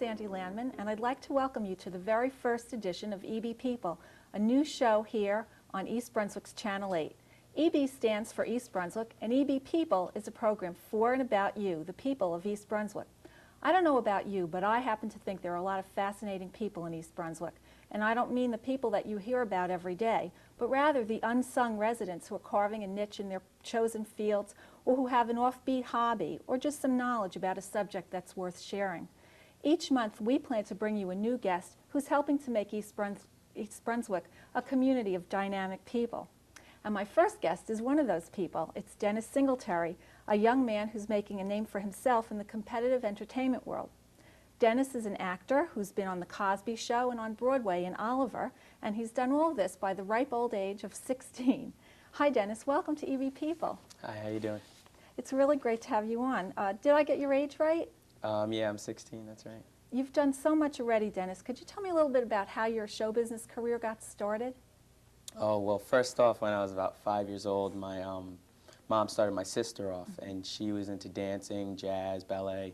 Sandy Landman, and I'd like to welcome you to the very first edition of EB People, a new show here on East Brunswick's Channel 8. EB stands for East Brunswick, and EB People is a program for and about you, the people of East Brunswick. I don't know about you, but I happen to think there are a lot of fascinating people in East Brunswick. And I don't mean the people that you hear about every day, but rather the unsung residents who are carving a niche in their chosen fields, or who have an offbeat hobby, or just some knowledge about a subject that's worth sharing. Each month, we plan to bring you a new guest who's helping to make East Brunswick a community of dynamic people. And my first guest is one of those people. It's Dennis Singletary, a young man who's making a name for himself in the competitive entertainment world. Dennis is an actor who's been on The Cosby Show and on Broadway in Oliver, and he's done all this by the ripe old age of 16. Hi, Dennis. Welcome to EB People. Hi, how you doing? It's really great to have you on. Did I get your age right? Yeah, I'm 16, that's right. You've done so much already, Dennis. Could you tell me a little bit about how your show business career got started? Oh, well, first off, when I was about 5 years old, my mom started my sister off, and she was into dancing, jazz, ballet,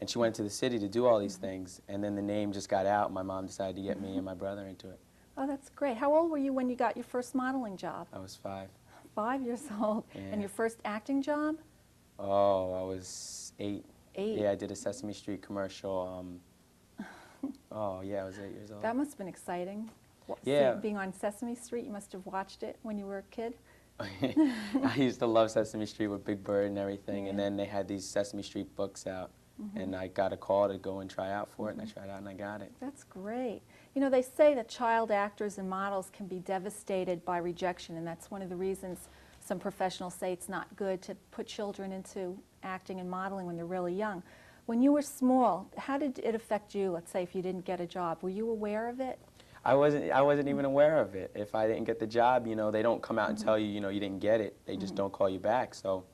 and she went to the city to do all these things, and then the name just got out, and my mom decided to get me and my brother into it. Oh, that's great. How old were you when you got your first modeling job? I was 5. 5 years old. Yeah. And your first acting job? Oh, I was 8. 8? Yeah, I did a Sesame Street commercial. Oh, yeah, I was 8 years old. That must have been exciting. Yeah. Being on Sesame Street, you must have watched it when you were a kid. I used to love Sesame Street with Big Bird and everything, Yeah. and then they had these Sesame Street books out, and I got a call to go and try out for it, and I tried out and I got it. That's great. You know, they say that child actors and models can be devastated by rejection, and that's one of the reasons some professionals say it's not good to put children into acting and modeling when they're really young. When you were small, how did it affect you, let's say, if you didn't get a job? Were you aware of it? I wasn't even aware of it. If I didn't get the job, you know, they don't come out and tell you, you know, you didn't get it. They just don't call you back. So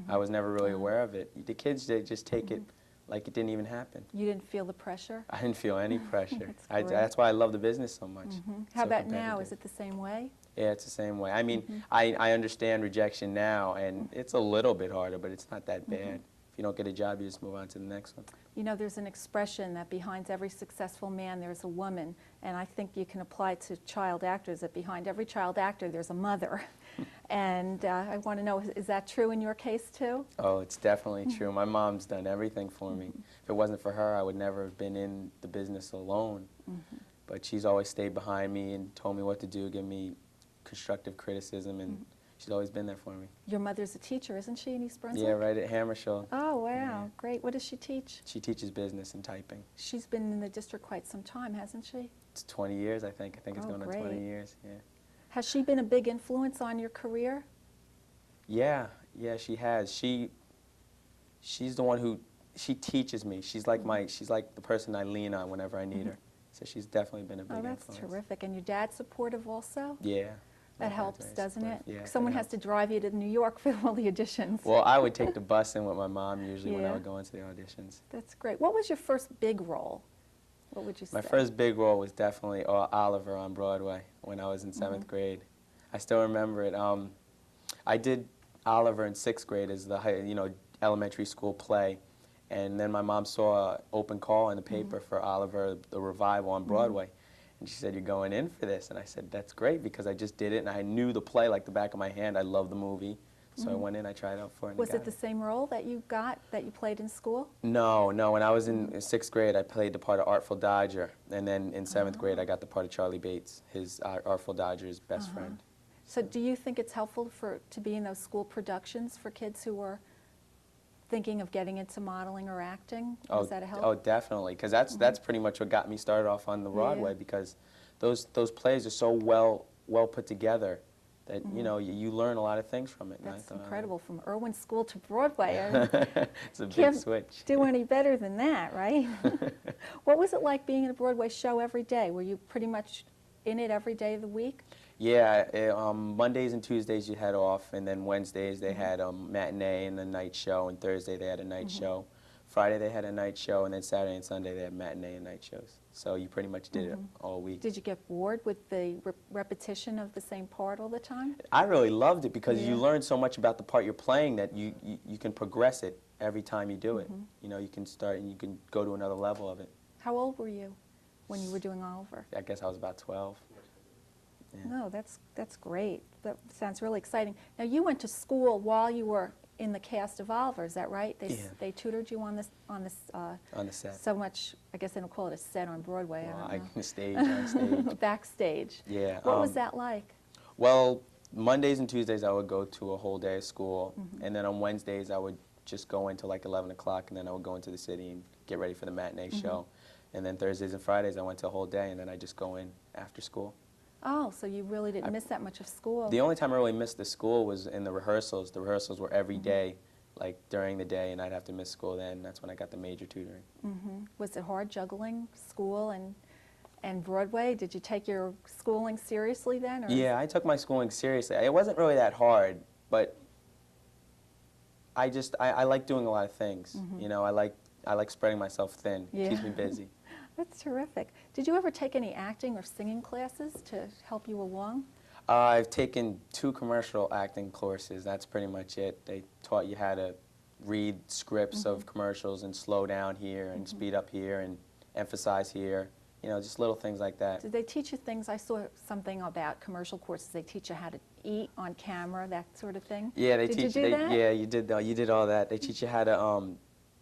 I was never really aware of it. The kids, they just take it like it didn't even happen. You didn't feel the pressure? I didn't feel any pressure. That's That's why I love the business so much. How So about now? competitive. Is it the same way? Yeah, it's the same way. I mean, I understand rejection now, and it's a little bit harder, but it's not that bad. If you don't get a job, you just move on to the next one. You know, there's an expression that behind every successful man there's a woman, and I think you can apply it to child actors, that behind every child actor there's a mother. And I want to know, is that true in your case too? Oh, it's definitely true. My mom's done everything for me. If it wasn't for her, I would never have been in the business alone. But she's always stayed behind me and told me what to do, give me constructive criticism, and she's always been there for me. Your mother's a teacher, isn't she, in East Brunswick? Yeah, right at Hammershow. Oh, wow, Yeah. great. What does she teach? She teaches business and typing. She's been in the district quite some time, hasn't she? It's 20 years, I think. I think it's Oh, going on great. 20 years, yeah. Has she been a big influence on your career? Yeah, she has. She's the one who, she teaches me. She's like she's like the person I lean on whenever I need her. So she's definitely been a big Oh, that's influence. terrific. And your dad's supportive also? Yeah. That My helps, dad's very doesn't it? supportive. Yeah, Someone that has to helps. drive you to New York for all the auditions. Well, I would take the bus in with my mom usually when I Yeah. would go into the auditions. That's great. What was your first big role? What would you say? My first big role was definitely Oliver on Broadway when I was in 7th grade. I still remember it. I did Oliver in 6th grade as the elementary school play, and then my mom saw an open call in the paper for Oliver, the revival on Broadway, and she said, "You're going in for this," and I said, "That's great," because I just did it and I knew the play like the back of my hand. I loved the movie, so I went in. I tried out for it. And Was I it got the same role that you played in school? No. When I was in 6th grade, I played the part of Artful Dodger, and then in 7th grade, I got the part of Charlie Bates, his Artful Dodger's best friend. So do you think it's helpful to be in those school productions for kids who are thinking of getting into modeling or acting? Is that a help? Oh, definitely, because that's pretty much what got me started off on the Broadway, because those plays are so well put together that you know you learn a lot of things from it. and I That's thought, incredible, from Irwin School to Broadway. I mean, it's a big can't switch. do any better than that, right? What was it like being in a Broadway show every day? Were you pretty much in it every day of the week? Yeah, Mondays and Tuesdays you had off, and then Wednesdays they had a matinee and a night show, and Thursday they had a night show. Friday they had a night show, and then Saturday and Sunday they had matinee and night shows. So you pretty much did it all week. Did you get bored with the repetition of the same part all the time? I really loved it because you Yeah. learn so much about the part you're playing that you can progress it every time you do it. You know, you can start and you can go to another level of it. How old were you when you were doing Oliver? I guess I was about 12. Yeah. No, that's great. That sounds really exciting. Now, you went to school while you were in the cast of Oliver, is that right? They tutored you on this On the set. so much, I guess they don't call it a set on Broadway, Well, I don't know. Stage, on stage. Backstage. Yeah. What was that like? Well, Mondays and Tuesdays I would go to a whole day of school, and then on Wednesdays I would just go until like 11 o'clock, and then I would go into the city and get ready for the matinee show. And then Thursdays and Fridays I went to a whole day, and then I just go in after school. Oh, so you really didn't miss that much of school. The only time I really missed the school was in the rehearsals. The rehearsals were every day, like during the day, and I'd have to miss school then. That's when I got the major tutoring. Was it hard juggling school and Broadway? Did you take your schooling seriously then? Or Yeah, I took my schooling seriously. It wasn't really that hard, but I like doing a lot of things. You know, I like spreading myself thin. Yeah. It keeps me busy. That's terrific. Did you ever take any acting or singing classes to help you along? I've taken 2 commercial acting courses. That's pretty much it. They taught you how to read scripts of commercials and slow down here and speed up here and emphasize here. You know, just little things like that. Did they teach you things? I saw something about commercial courses. They teach you how to eat on camera, that sort of thing. Yeah, they Did teach you do that? Yeah, you did all that. They teach you how to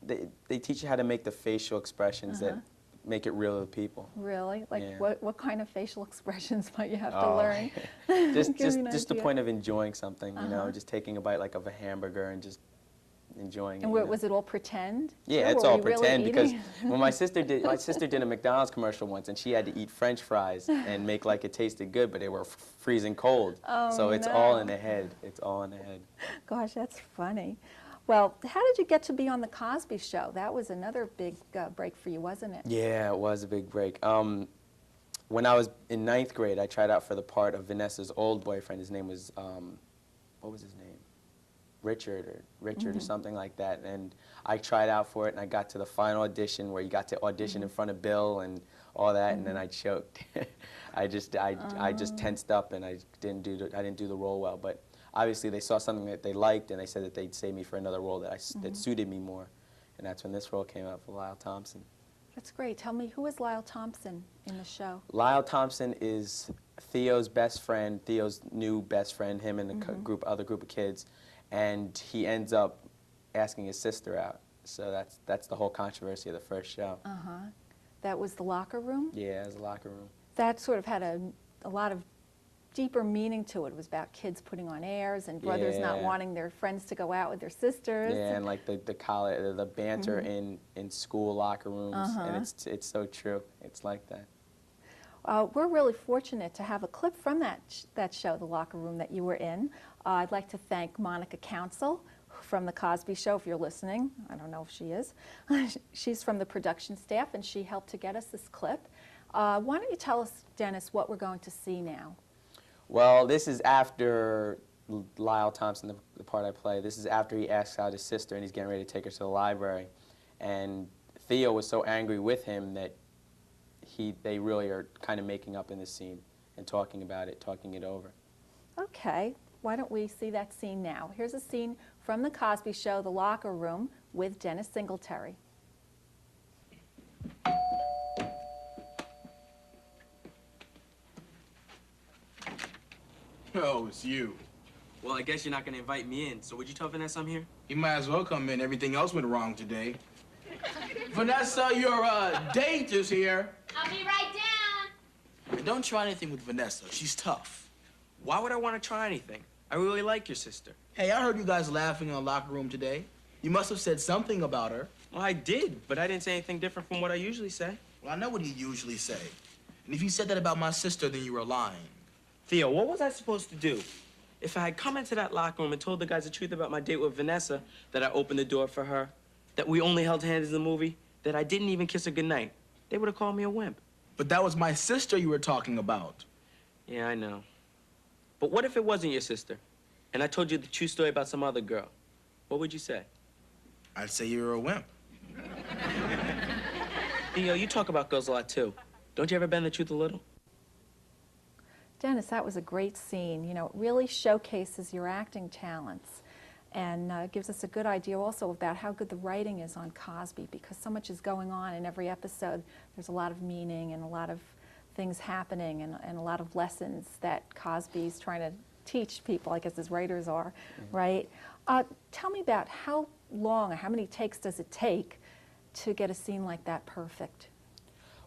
they teach you how to make the facial expressions that make it real to people. Really? Like Yeah. what kind of facial expressions might you have to Oh. learn? just Give me an just the idea. point of enjoying something, you know, just taking a bite like of a hamburger and just enjoying it. And you know? was it all pretend? Yeah, too, it's or all were you really pretend because eating? when my sister did a McDonald's commercial once, and she had to eat French fries and make like it tasted good, but they were freezing cold. Oh, so it's all no. in the head. It's all in the head. Gosh, that's funny. Well, how did you get to be on The Cosby Show? That was another big break for you, wasn't it? Yeah, it was a big break. When I was in 9th grade, I tried out for the part of Vanessa's old boyfriend. His name was, what was his name? Richard or something like that. And I tried out for it, and I got to the final audition where you got to audition in front of Bill and all that, and then I choked. I just tensed up, and I didn't do the role well. But obviously, they saw something that they liked, and they said that they'd save me for another role that suited me more. And that's when this role came up for Lyle Thompson. That's great. Tell me, who is Lyle Thompson in the show? Lyle Thompson is Theo's best friend, Theo's new best friend, him and the other group of kids, and he ends up asking his sister out. So that's the whole controversy of the first show. That was The Locker Room? Yeah, it was a locker room. That sort of had a lot of deeper meaning to it. It was about kids putting on airs and brothers not Yeah. wanting their friends to go out with their sisters. Yeah, and like the banter in school locker rooms, and it's so true. It's like that. We're really fortunate to have a clip from that show, The Locker Room, that you were in. I'd like to thank Monica Council from The Cosby Show, if you're listening. I don't know if she is. She's from the production staff, and she helped to get us this clip. Why don't you tell us, Dennis, what we're going to see now? Well, this is after Lyle Thompson, the part I play. This is after he asks out his sister, and he's getting ready to take her to the library. And Theo was so angry with him that they really are kind of making up in this scene and talking about it, talking it over. Okay, why don't we see that scene now? Here's a scene from The Cosby Show, The Locker Room, with Dennis Singletary. Oh, it's you. Well, I guess you're not gonna invite me in, so would you tell Vanessa I'm here? You might as well come in. Everything else went wrong today. Vanessa, your date is here. I'll be right down. And don't try anything with Vanessa. She's tough. Why would I want to try anything? I really like your sister. Hey, I heard you guys laughing in the locker room today. You must have said something about her. Well, I did, but I didn't say anything different from what I usually say. Well, I know what you usually say. And if you said that about my sister, then you were lying. Theo, what was I supposed to do? If I had come into that locker room and told the guys the truth about my date with Vanessa, that I opened the door for her, that we only held hands in the movie, that I didn't even kiss her goodnight, they would have called me a wimp. But that was my sister you were talking about. Yeah, I know. But what if it wasn't your sister, and I told you the true story about some other girl? What would you say? I'd say you were a wimp. Theo, you talk about girls a lot, too. Don't you ever bend the truth a little? Dennis, that was a great scene. You know, it really showcases your acting talents. and gives us a good idea also about how good the writing is on Cosby, because so much is going on in every episode. There's a lot of meaning and a lot of things happening and a lot of lessons that Cosby's trying to teach people, I guess, as writers are, right? Tell me about how long or how many takes does it take to get a scene like that perfect?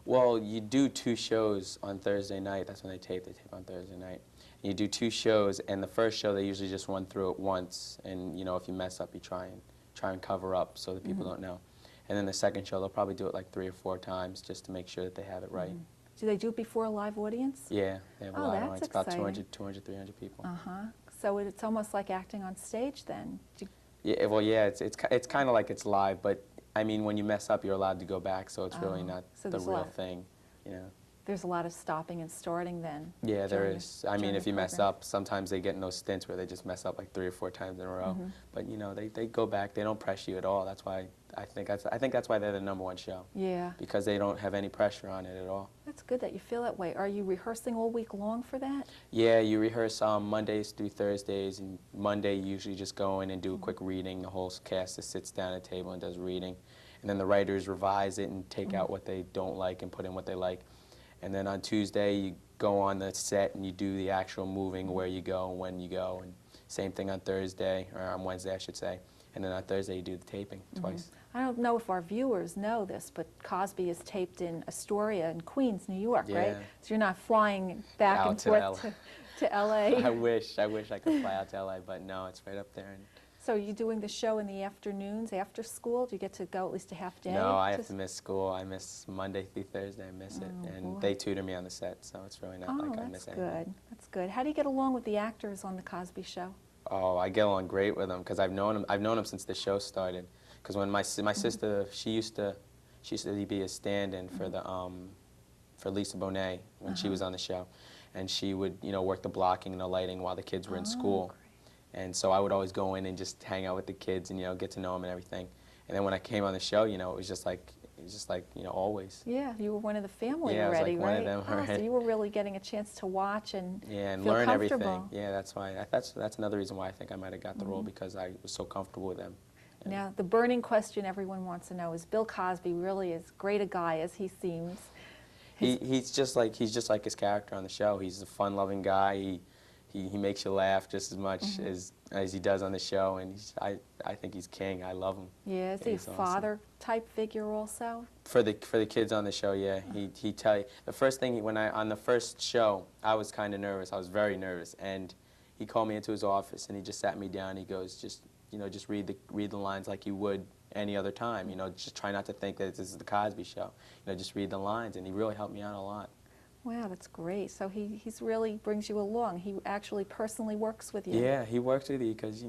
Well, you do 2 shows on Thursday night. That's when they tape. They tape on Thursday night. You do 2 shows, and the first show they usually just run through it once, and you know, if you mess up, you try and cover up so that people don't know. And then the second show, they'll probably do it like 3 or 4 times just to make sure that they have it right. Do they do it before a live audience? Yeah, they have a Oh, lot of that's audience. About exciting. 300 people. So it's almost like acting on stage then. Yeah, well, yeah, it's kind of like it's live, but I mean, when you mess up, you're allowed to go back, so it's really not so the there's a real lot. thing, you know. There's a lot of stopping and starting then. Yeah, there during is. I mean, during if the you mess program. up, sometimes they get in those stints where they just mess up like 3 or 4 times in a row. But you know, they go back. They don't pressure you at all. That's why I think that's why they're the #1 show. Yeah, Because they don't have any pressure on it at all. that's good that you feel that way. Are you rehearsing all week long for that? Yeah, you rehearse Mondays through Thursdays, and Monday you usually just go in and do a quick reading. The whole cast just sits down at a table and does reading. And then the writers revise it and take out what they don't like and put in what they like. And then on Tuesday, you go on the set and you do the actual moving, where you go and when you go. And same thing on Thursday, or on Wednesday, I should say. And then on Thursday, you do the taping twice. I don't know if our viewers know this, but Cosby is taped in Astoria in Queens, New York, right? Yeah. So you're not flying back Out and to forth to L.A. I wish I could fly out to LA, but no, it's right up there. And So are you doing the show in the afternoons after school? Do you get to go at least a half day? no, I have to miss school. I miss Monday through Thursday. I miss it, and boy. they tutor me on the set, so it's really not like I miss that's anything. good. That's good. How do you get along with the actors on the Cosby Show? Oh, I get along great with them because I've known them since the show started. Because when my sister, she used to be a stand-in for the for Lisa Bonet when she was on the show, and she would work the blocking and the lighting while the kids were in school. And so I would always go in and just hang out with the kids and get to know them and everything. And then when I came on the show, it was just like always. Yeah, you were one of the family Yeah, I was already, like one right? of them So already. you were really getting a chance to watch and And feel learn everything. comfortable. Yeah, that's why. That's another reason why I think I might have got the role, because I was so comfortable with them. And Now, the burning question everyone wants to know is Bill Cosby really as great a guy as he seems? he's just like his character on the show. He's a fun-loving guy. He makes you laugh just as much as he does on the show, and I think he's king. I love him. Yeah, is he a he's awesome. father-type figure also? For the kids on the show, yeah. He tell you the first thing on the first show, I was kind of nervous. I was very nervous, and he called me into his office and he just sat me down. He goes, just read the lines like you would any other time. Just try not to think that this is the Cosby Show. Just read the lines, and he really helped me out a lot. Wow, that's great. So he's really brings you along. He actually personally works with you. Yeah, he works with you because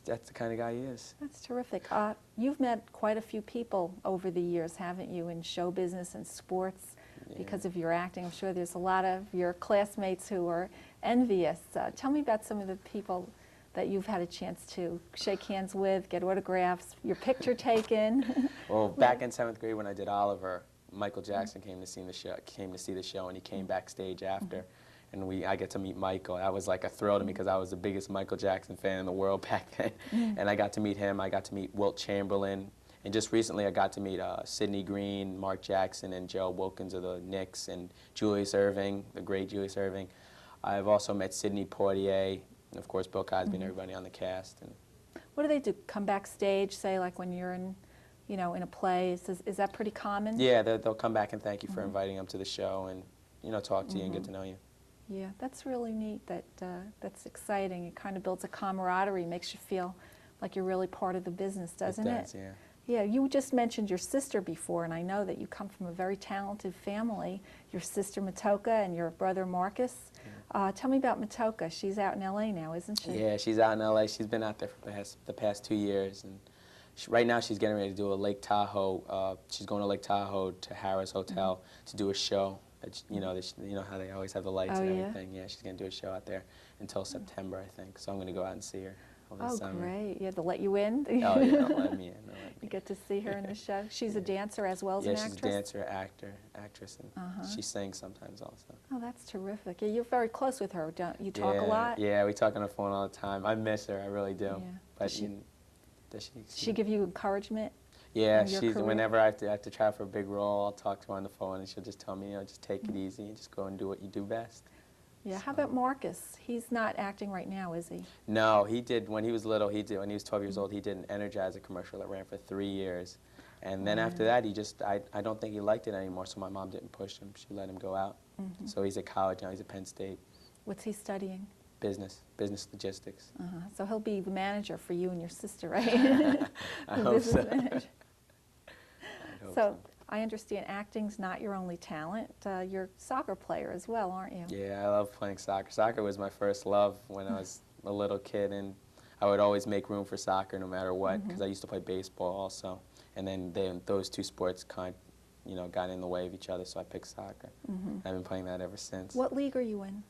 that's the kind of guy he is. That's terrific. You've met quite a few people over the years, haven't you, in show business and sports because of your acting. I'm sure there's a lot of your classmates who are envious. Tell me about some of the people that you've had a chance to shake hands with, get autographs, your picture taken. Well, back in 7th grade when I did Oliver, Michael Jackson came to see the show, and he came backstage after, and I get to meet Michael. That was like a thrill to me because I was the biggest Michael Jackson fan in the world back then, and I got to meet him. I got to meet Wilt Chamberlain, and just recently I got to meet Sidney Green, Mark Jackson, and Gerald Wilkins of the Knicks, and Julius Erving, the great Julius Erving. I've also met Sidney Poitier, and of course Bill Cosby and everybody on the cast. And What do they do? Come backstage, say like when you're in a play? Is that pretty common? yeah, they'll come back and thank you for inviting them to the show, and talk to you and get to know you. Yeah, that's really neat. That's exciting. It kind of builds a camaraderie, makes you feel like you're really part of the business, doesn't it? It does, yeah. Yeah, you just mentioned your sister before, and I know that you come from a very talented family. Your sister Matoka and your brother Marcus. Tell me about Matoka. She's out in L.A. now, isn't she? Yeah, she's out in L.A. She's been out there for the past 2 years, and right now she's getting ready to do a Lake Tahoe. She's going to Lake Tahoe to Harrah's Hotel to do a show. You know how they always have the lights and everything. Yeah, she's going to do a show out there until September, I think. So I'm going to go out and see her. over the Oh, summer. great. You had to let you in? Oh, yeah, let me in. Let me You in. get to see her in the show. She's a dancer as well as Yeah, an she's a actress? dancer, actress, and she sings sometimes also. Oh, that's terrific. Yeah, you're very close with her, don't you? Talk a lot? Yeah, we talk on the phone all the time. I miss her, I really do. Yeah. But Does she give you encouragement? Yeah, in your she's career? whenever I have to try for a big role, I'll talk to her on the phone, and she'll just tell me, just take it easy and just go and do what you do best. Yeah. How about Marcus? He's not acting right now, is he? No, he did when he was little. When he was 12 years old, he did an Energizer commercial that ran for 3 years, and then after that, I don't think he liked it anymore. So my mom didn't push him; she let him go out. So he's at college now. He's at Penn State. What's he studying? Business logistics. So he'll be the manager for you and your sister, right? I The hope business so. manager. I hope So I understand acting's not your only talent. You're a soccer player as well, aren't you? Yeah, I love playing soccer. Soccer was my first love when I was a little kid, and I would always make room for soccer no matter what, because I used to play baseball also. And then those two sports got in the way of each other, so I picked soccer. I've been playing that ever since. What league are you in?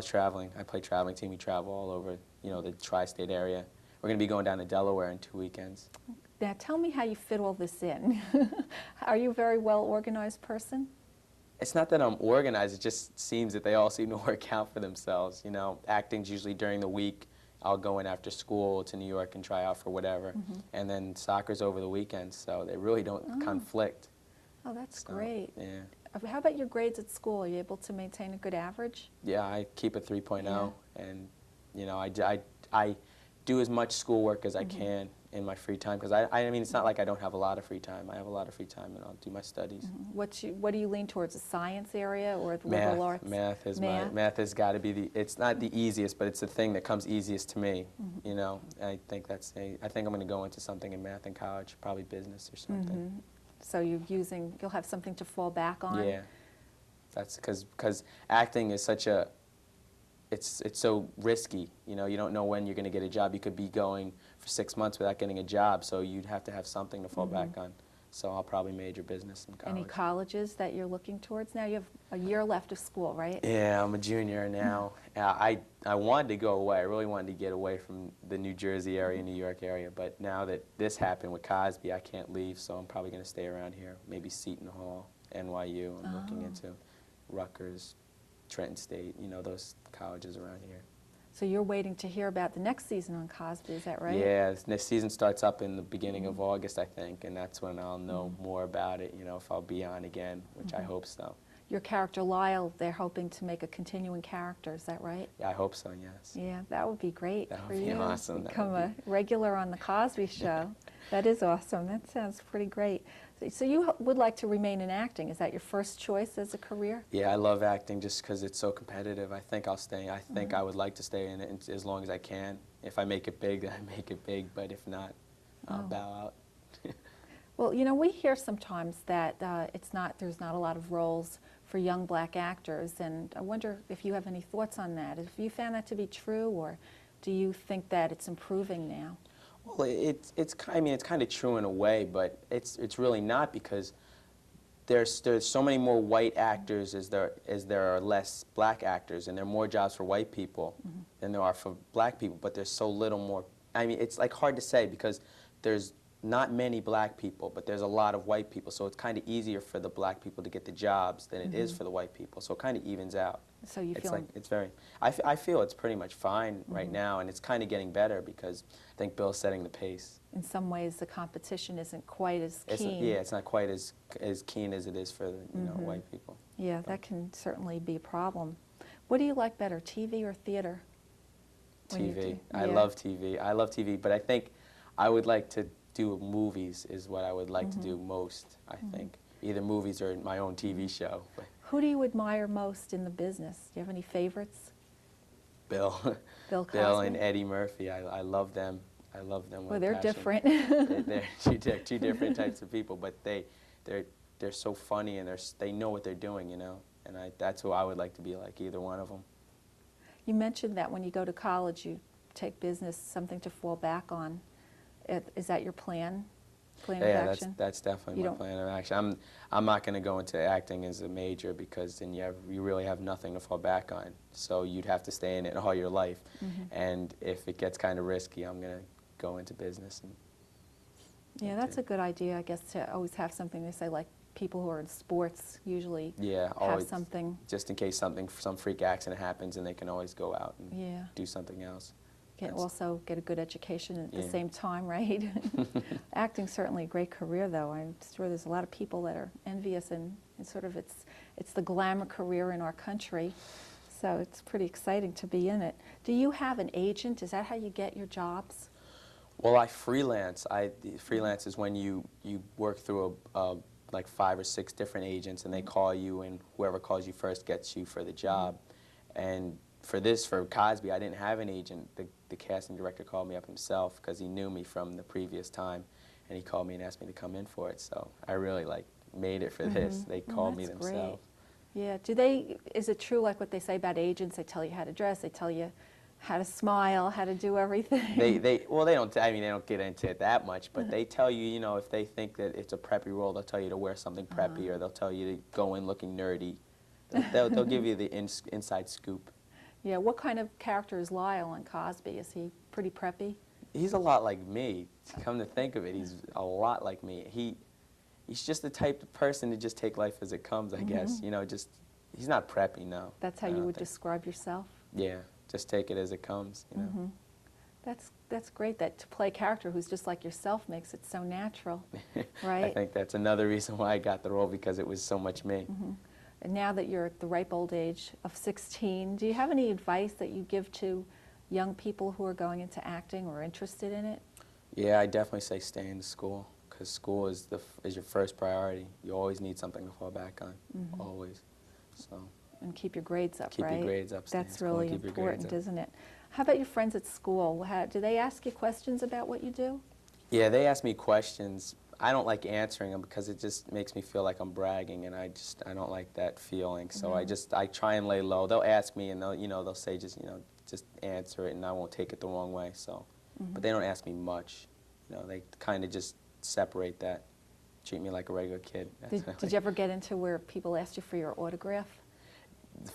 Traveling. I play traveling team. We travel all over, the tri-state area. We're going to be going down to Delaware in 2 weekends. Now tell me how you fit all this in. Are you a very well-organized person? It's not that I'm organized. It just seems that they all seem to work out for themselves. Acting's usually during the week. I'll go in after school to New York and try out for whatever. And then soccer's over the weekends, so they really don't conflict. Oh, that's So, great. Yeah. How about your grades at school? Are you able to maintain a good average? Yeah, I keep a 3.0, Yeah. and I do as much schoolwork as I can in my free time, because I mean, it's not like I don't have a lot of free time. I have a lot of free time, and I'll do my studies. What do you lean towards, the science area or the Math, liberal arts? math has got to be it's not the easiest, but it's the thing that comes easiest to me. I think I think I'm going to go into something in math in college, probably business or something. So you'll have something to fall back on? Yeah, that's because acting is such a, it's so risky. You don't know when you're going to get a job. You could be going for 6 months without getting a job, so you'd have to have something to fall back on. So I'll probably major business in college. Any colleges that you're looking towards now? You have a year left of school, right? Yeah, I'm a junior now. I wanted to go away. I really wanted to get away from the New Jersey area, New York area. But now that this happened with Cosby, I can't leave, so I'm probably going to stay around here. Maybe Seton Hall, NYU. I'm looking into Rutgers, Trenton State, those colleges around here. So you're waiting to hear about the next season on Cosby, is that right? Yeah, this season starts up in the beginning of August, I think, and that's when I'll know more about it, if I'll be on again, which I hope so. Your character Lyle, they're hoping to make a continuing character, is that right? Yeah, I hope so, yes. Yeah, that would be great That for would be you. awesome. That Become would a regular on the Cosby Show. That is awesome. That sounds pretty great. So you would like to remain in acting. Is that your first choice as a career? Yeah, I love acting just because it's so competitive. I think I'll stay. I think I would like to stay in it as long as I can. If I make it big, then I make it big. But if not, I'll bow out. Well, we hear sometimes that there's not a lot of roles for young black actors, and I wonder if you have any thoughts on that. Have you found that to be true, or do you think that it's improving now? Well, it's kind of true in a way, but it's really not, because there's so many more white actors as there are less black actors, and there are more jobs for white people than there are for black people. But there's so little more. I mean, it's like hard to say, because there's not many black people, but there's a lot of white people. So it's kind of easier for the black people to get the jobs than it is for the white people. So it kind of evens out. So you It's feel like it's very. I feel it's pretty much fine right now, and it's kind of getting better, because I think Bill's setting the pace. in some ways the competition isn't quite as keen. It's not quite as keen as it is for the white people. Yeah, that can certainly be a problem. What do you like better, TV or theater? when you TV. do- I yeah. love TV. I love TV, but I think I would like to do movies is what I would like to do most, I think. Either movies or my own TV show. But Who do you admire most in the business? Do you have any favorites? Bill. Bill Bill Cosby? and Eddie Murphy. I love them. I love them. Well, with they're passion. different. They're two different types of people, but they're so funny, and they know what they're doing, you know. And that's who I would like to be like, either one of them. You mentioned that when you go to college, you take business, something to fall back on. Is that your plan? plan of Yeah, action? that's definitely You my don't- plan of action. I'm not going to go into acting as a major because then you really have nothing to fall back on. So you'd have to stay in it all your life. And if it gets kind of risky, I'm going to go into business. And Yeah, that's a good idea, I guess, to always have something to say, like people who are in sports usually yeah, have always, something. just in case some freak accident happens, and they can always go out and Yeah. do something else. Also get a good education at the Yeah. same time, right? Acting's certainly a great career, though. I'm sure there's a lot of people that are envious, and sort of it's the glamour career in our country. So it's pretty exciting to be in it. Do you have an agent? Is that how you get your jobs? Well, I freelance. Freelance is when you work through like 5 or 6 different agents, and they call you, and whoever calls you first gets you for the job. And for Cosby, I didn't have an agent. The casting director called me up himself because he knew me from the previous time, and he called me and asked me to come in for it. So I really made it for this. They called me That's themselves. Great. Yeah. Is it true, like what they say about agents? They tell you how to dress. They tell you how to smile, how to do everything. Well, they don't. I mean, they don't get into it that much, but they tell you, you know, if they think that it's a preppy role, they'll tell you to wear something preppy, or they'll tell you to go in looking nerdy. They'll give you the inside scoop. Yeah. What kind of character is Lyle on Cosby? Is he pretty preppy? He's a lot like me. Come to think of it, he's a lot like me. He's just the type of person to just take life as it comes, I guess. You know, he's not preppy, no. That's how I you don't would think. describe yourself? Yeah, just take it as it comes, you know. That's great, that to play a character who's just like yourself makes it so natural, right? I think that's another reason why I got the role, because it was so much me. And now that you're at the ripe old age of 16, do you have any advice that you give to young people who are going into acting or interested in it? Yeah, I definitely say stay in school, because school is your first priority. You always need something to fall back on, always. So. And keep your grades up, Keep right? your grades up. Stay in That's school, really keep your grades important, up. isn't it? How about your friends at school? Do they ask you questions about what you do? Yeah, they ask me questions. I don't like answering them because it just makes me feel like I'm bragging, and I don't like that feeling. So I try and lay low. They'll ask me, and they'll say just answer it, and I won't take it the wrong way. So, but they don't ask me much. You know, they kind of just separate that, treat me like a regular kid. Did you ever get into where people asked you for your autograph?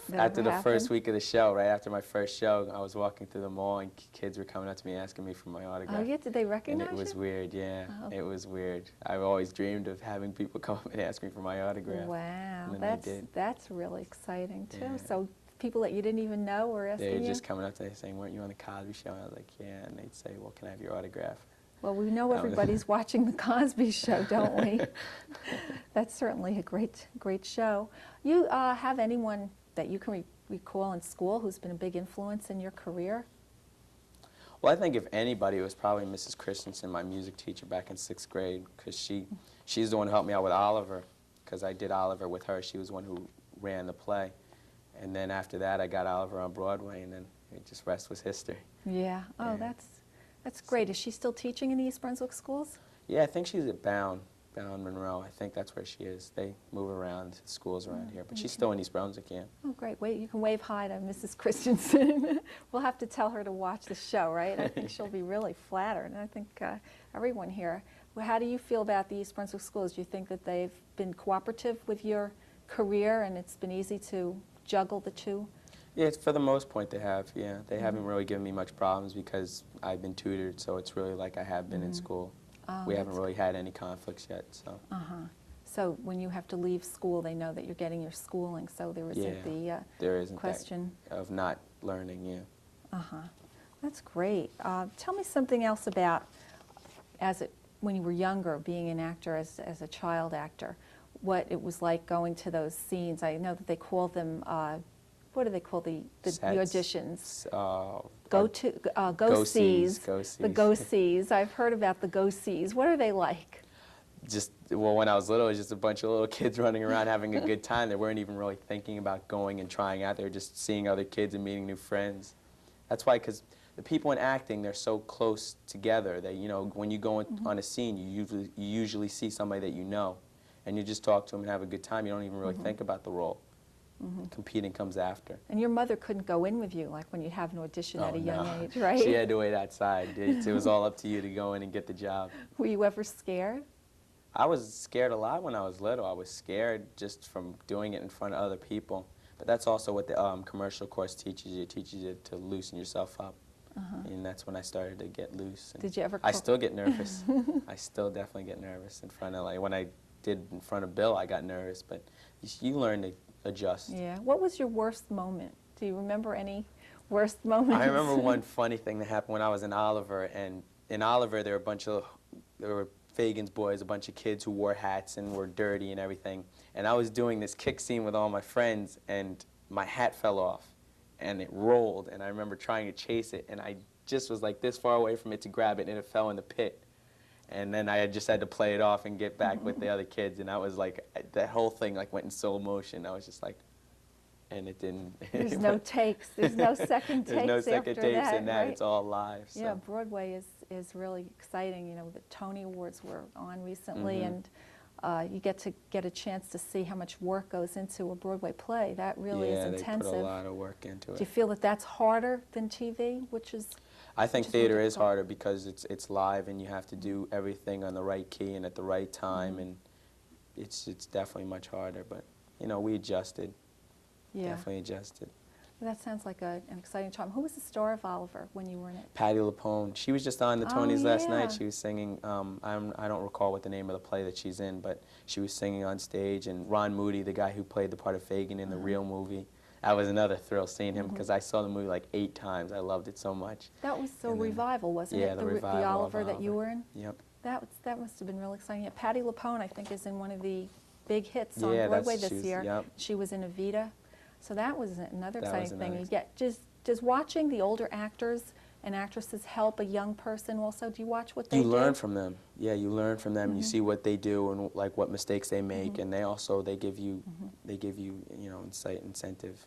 That After ever the first happened? week of the show, right after my first show, I was walking through the mall, and kids were coming up to me asking me for my autograph. Oh, yeah, did they And recognize it was you? weird, yeah. Oh. It was weird. I've always dreamed of having people come up and ask me for my autograph. Wow, And then they did. that's really exciting too. Yeah. So people that you didn't even know were asking They were you? just coming up to me saying, "Weren't you on the Cosby Show?" And I was like, "Yeah." And they'd say, "Well, can I have your autograph?" Well, we know everybody's watching the Cosby Show, don't we? That's certainly a great show. You have anyone that you can recall in school who's been a big influence in your career? Well, I think if anybody, it was probably Mrs. Christensen, my music teacher back in 6th grade, because she's the one who helped me out with Oliver, because I did Oliver with her. She was the one who ran the play. And then after that, I got Oliver on Broadway, and then the rest was history. Yeah. Oh, Yeah. that's great. Is she still teaching in the East Brunswick schools? Yeah, I think she's at Bound Monroe. I think that's where she is. They move around to schools around here, but she's still in East Brunswick, yeah. Oh, great. Wait, you can wave hi to Mrs. Christensen. We'll have to tell her to watch the show, right? I think she'll be really flattered, and I think everyone here. Well, how do you feel about the East Brunswick schools? Do you think that they've been cooperative with your career, and it's been easy to juggle the two? Yeah, for the most part they have, yeah. They haven't really given me much problems because I've been tutored, so it's really like I have been in school. Oh, We haven't that's really had any conflicts yet, so. So when you have to leave school, they know that you're getting your schooling, so there isn't the There isn't question. that of not learning, yeah. That's great. Tell me something else about when you were younger, being an actor as a child actor, what it was like going to those scenes. I know that they call them, what do they call the Sets. auditions? Go Go-sees. Go-sees. The go-sees. I've heard about the go-sees. What are they like? Well, when I was little, it was just a bunch of little kids running around having a good time. They weren't even really thinking about going and trying out. They were just seeing other kids and meeting new friends. That's why, because the people in acting, they're so close together that, when you go on a scene, you usually see somebody that you know, and you just talk to them and have a good time. You don't even really think about the role. Competing comes after. And your mother couldn't go in with you, like when you'd have an audition at a young no. age, right? She had to wait outside. It was all up to you to go in and get the job. Were you ever scared? I was scared a lot when I was little. I was scared just from doing it in front of other people. But that's also what the commercial course teaches you. It teaches you to loosen yourself up. And that's when I started to get loose. And Did you ever I still get nervous. I still definitely get nervous in front of, like, when I did in front of Bill, I got nervous. But you learn to adjust. Yeah. What was your worst moment? Do you remember any worst moments? I remember one funny thing that happened when I was in Oliver. And in Oliver, there were Fagan's boys, a bunch of kids who wore hats and were dirty and everything. And I was doing this kick scene with all my friends, and my hat fell off, and it rolled. And I remember trying to chase it, and I just was like this far away from it to grab it, and it fell in the pit. And then I just had to play it off and get back with the other kids. And I was like, that whole thing like went in slow motion. I was just like, and it didn't. There's no takes. There's no second takes. There's no second after takes that, in that. right? It's all live. So. Yeah, Broadway is really exciting. You know, the Tony Awards were on recently, and you get a chance to see how much work goes into a Broadway play. That really is intensive. Yeah, they put a lot of work into it. Do you feel that that's harder than TV, which is? I think theater is harder because it's live, and you have to do everything on the right key and at the right time, and it's definitely much harder. But you know, we adjusted. Yeah. Definitely adjusted. Well, that sounds like an exciting time. Who was the star of Oliver when you were in it? Patti LuPone. She was just on the Tonys last night. yeah. She was singing, I don't recall what the name of the play that she's in, but she was singing on stage. And Ron Moody, the guy who played the part of Fagin in the real movie, that was another thrill seeing him because I saw the movie like 8 times. I loved it so much. That was the And then- revival, wasn't yeah, it? the revival the of Oliver that you were in? Yep. That must have been really exciting. Yeah, Patti LuPone, I think, is in one of the big hits on Yeah, Broadway she this was- year. yep. She was in Evita. So that was another That was exciting thing. another You get does watching the older actors and actresses help a young person also? Do you watch what they You do? learn from them. Yeah, you learn from them. You see what they do and like what mistakes they make, and they give you you know, incentive.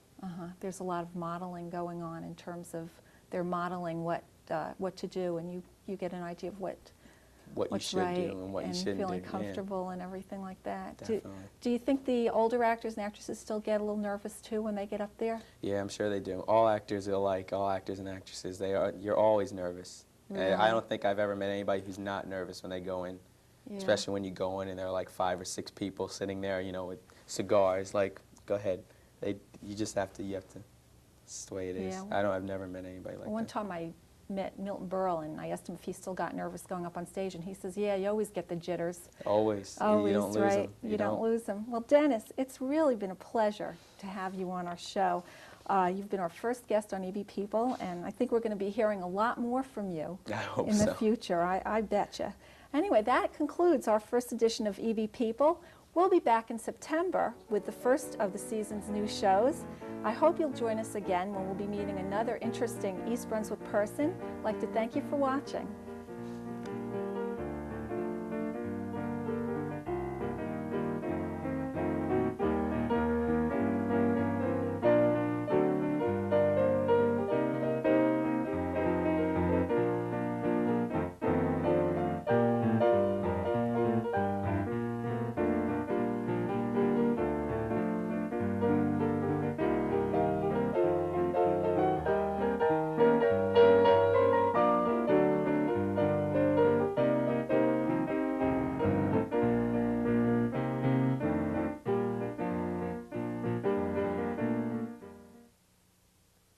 There's a lot of modeling going on in terms of they're modeling what to do, and you get an idea of What you what's should right do and what you shouldn't feeling do. comfortable and everything like that. Definitely. Do you think the older actors and actresses still get a little nervous too when they get up there? Yeah, I'm sure they do. All actors are alike. All actors and actresses. You're always nervous. Really? I don't think I've ever met anybody who's not nervous when they go in. Yeah. Especially when you go in and there are like 5 or 6 people sitting there, you know, with cigars. Like, go ahead. You have to. It's the way it is. Yeah. I've never met anybody like One that. time I met Milton Berle, and I asked him if he still got nervous going up on stage, and he says, yeah, you always get the jitters. Always. Always, You don't lose right? them. You don't lose them. Well, Dennis, it's really been a pleasure to have you on our show. You've been our first guest on EB People, and I think we're going to be hearing a lot more from you I hope in the so. future. I betcha. Anyway, that concludes our first edition of EB People. We'll be back in September with the first of the season's new shows. I hope you'll join us again when we'll be meeting another interesting East Brunswick person. I'd like to thank you for watching.